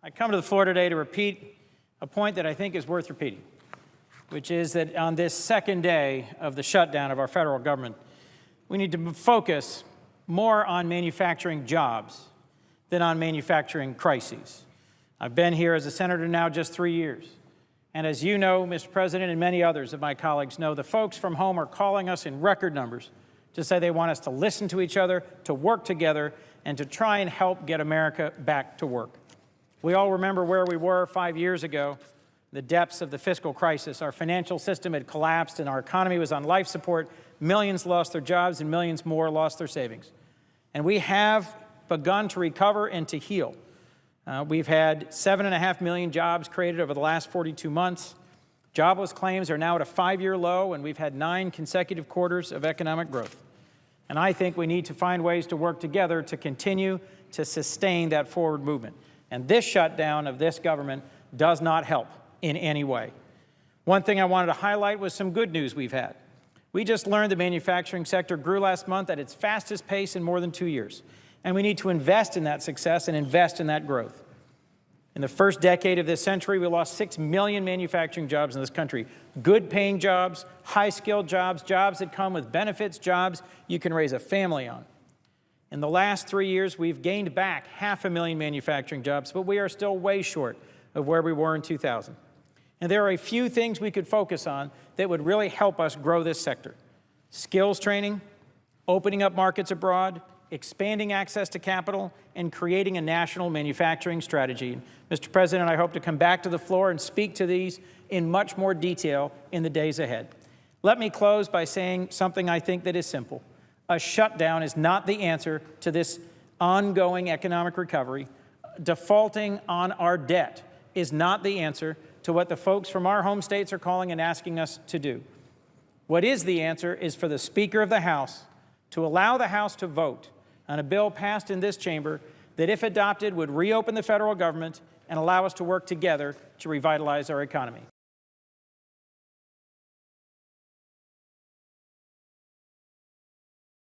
I come to the floor today to repeat a point that I think is worth repeating, which is that on this second day of the shutdown of our federal government, we need to focus more on manufacturing jobs than on manufacturing crises. I've been here as a senator now just 3 years. And as you know, Mr. President, and many others of my colleagues know, the folks from home are calling us in record numbers to say they want us to listen to each other, to work together, and to try and help get America back to work. We all remember where we were 5 years ago, the depths of the fiscal crisis. Our financial system had collapsed and our economy was on life support. Millions lost their jobs and millions more lost their savings. And we have begun to recover and to heal. We've had 7.5 million jobs created over the last 42 months. Jobless claims are now at a 5-year low, and we've had 9 consecutive quarters of economic growth. And I think we need to find ways to work together to continue to sustain that forward movement. And this shutdown of this government does not help in any way. One thing I wanted to highlight was some good news we've had. We just learned the manufacturing sector grew last month at its fastest pace in more than 2 years. And we need to invest in that success and invest in that growth. In the first decade of this century, we lost 6 million manufacturing jobs in this country. Good-paying jobs, high-skilled jobs, jobs that come with benefits, jobs you can raise a family on. In the last 3 years, we've gained back 500,000 manufacturing jobs, but we are still way short of where we were in 2000. And there are a few things we could focus on that would really help us grow this sector. Skills training, opening up markets abroad, expanding access to capital, and creating a national manufacturing strategy. Mr. President, I hope to come back to the floor and speak to these in much more detail in the days ahead. Let me close by saying something I think that is simple. A shutdown is not the answer to this ongoing economic recovery. Defaulting on our debt is not the answer to what the folks from our home states are calling and asking us to do. What is the answer is for the Speaker of the House to allow the House to vote on a bill passed in this chamber that, if adopted, would reopen the federal government and allow us to work together to revitalize our economy.